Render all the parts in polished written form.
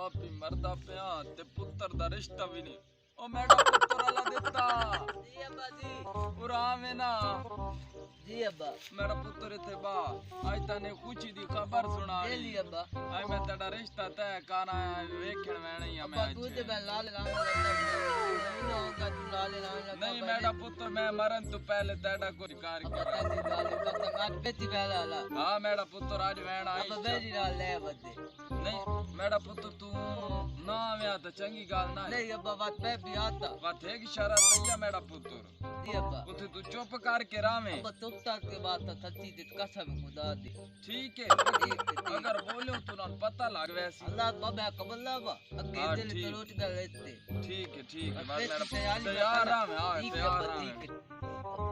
आप ही मरदा पिया ते पुत्र दा रिश्ता भी नहीं। ओ मेरा पुत्र अल्लाह देता जी अब्बा जी। पूरा में ना जी अब्बा। मेरा पुत्र थे बा आज तने खुशी दी खबर सुना जी अब्बा। आज मैं तेरा रिश्ता तय करना वेखण वेणी है मैं तू ते मैं लाल लाने लगा नहीं होगा तू लाल लाने लगा नहीं मेरा पुत्र मैं मरन तो पहले तेरा कोई कार अब्बा तेरी लाल का आज बेटी पहला ला। हां मेरा पुत्र आज वेणा अब्बा बेटी लाल ले बदे नहीं मेरा पुत्र तू ना आया तो चंगी गाल ना नहीं अब्बा बात मैं भी आता बात है कि शरत है मेरा पुत्र जी अब्बा उथे तू चुप करके रामे अब्बा चुप के बात सच्ची दी कसम खुदा दी ठीक है अगर बोलो तो ना पता लग वैसे अल्लाह बाबा कबूल बा अगे दिल तो रोट कर लेते ठीक है बात मेरा तैयार है हां तैयार है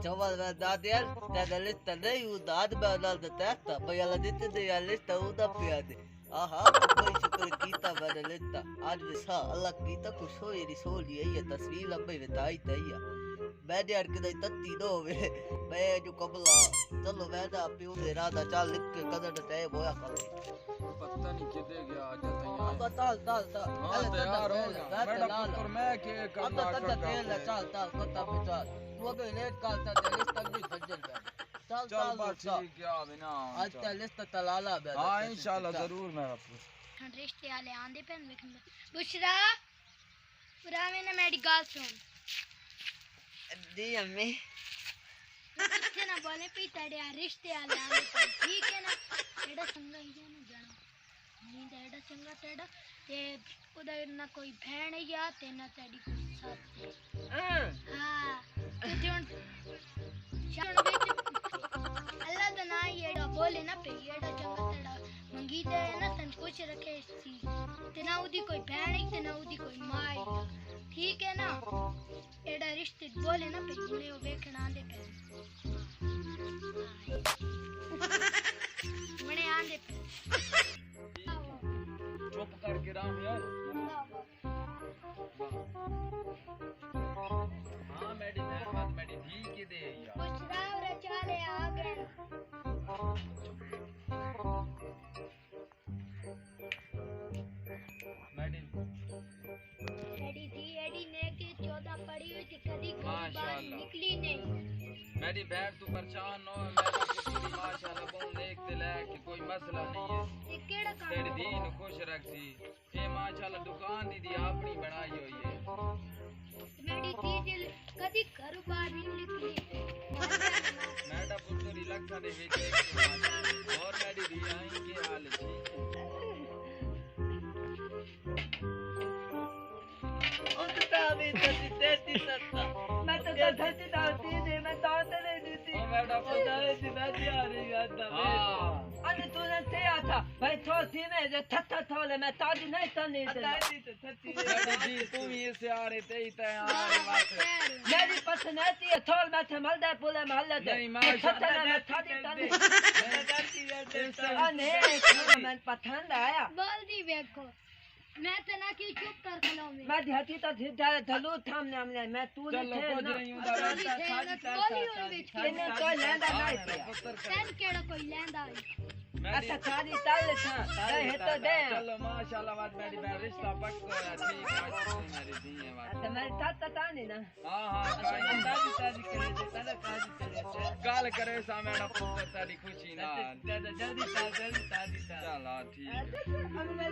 चवल वे दादियाल दादा लिस्ट नहीं उ दाद बदल देता भैया देते दे या लिस्ट उदा पिया दे आहा कोई शुक्र कीता बदल लेता आज विसा अल्लाह कीता खुश हो ये सोली है ये तस्वीर लंबे बताई तैया बैठे अड़ के तत्ती दो वे मैं जो कबला चलो बैठा पियो दे राधा चल लिख के कदर तय होया करे पता नहीं किदे गया आज तैयार अब ताल हां तैयार हो मेरा पुत्र मैं के करना अब तक तेल चल कोता पे चल वो के लेट काल ता लिस्ट तक भी फजल बे चल बात ठीक है बिना आज ता लिस्ट तलाला बे हां इंशाल्लाह जरूर मेरा पुत्र रिश्ते वाले आंदे पे बुशरा पूरा मैंने मेरी गाल सुन दी अम्मी कितने ना बोले पी तेरे रिश्ते वाले आंदे पे ठीक है ना एड़ा संगा ही है ना जाना नहीं एड़ा संगा तेरा ये उधर ना कोई बहन है या ते ना तेरी कोई साथ हां तो जोन शान बेच अल्लाह दा ना एड़ा बोले ना पे एड़ा चंगा तेरा मंगी ते ना तन कुछ रखे सी ते ना उदी कोई बहन है ते ना उदी कोई मां है ठीक है ना एड़ा रिश्ते बोले ना पे उन्हें वो देखना आंदे पे मने आंदे पे चुप करके राम यार हां मेरी मेहरबान मेरी धी के दे यार बुशरा और चाले आ गए एडी ने के 14 पड़ी हुई थी कभी बाहर निकली नहीं मेरी बहन तू परेशान हो मेरा पुत्र माशाल्लाह कौन देखते ले कि कोई मसला नहीं है ये केड़ा काम तेरी दीन खुश रखसी ये माशाल्लाह दुकान दी अपनी बनाई हुई है मेरी दीदी कभी घर बाहर नहीं निकली मेरा पुत्र इलाका दे विच और मेरी दी आई के हाल ठीक मैं तो धरती डालती नहीं मैं ताते नहीं देती मेरा पता है दी बैठी आ रही है हां अरे तूने से आता भाई थोड़ी में जो थत्था थोले मैं ताजी नहीं तनी दे जी तू ही से आ रहे थे ही तय आ रहे बात मेरी पसंद है थोल मैं थमलदा पुले महल्ले दे थत्था मैं ताजी तनी मैं पसंद आया बोल दी देखो मैं तो ना कि चुप कर खलो में मैं ध्याती तो धलू थामने हमने मैं तू नहीं थे ना बोली और बेच के ने कोई लेंदा नहीं पिया तन केड़ा कोई लेंदा अच्छा सारी ताल था है तो दे चलो माशाल्लाह बात मेरी बहन रिश्ता पक्का है ठीक है मेरी दी है बात तो मैं ता नहीं ना हां ताजी करे तेरा काजी करे गाल करे सा मेरा पुत्र तेरी खुशी ना जल्दी ताजी चलो ठीक है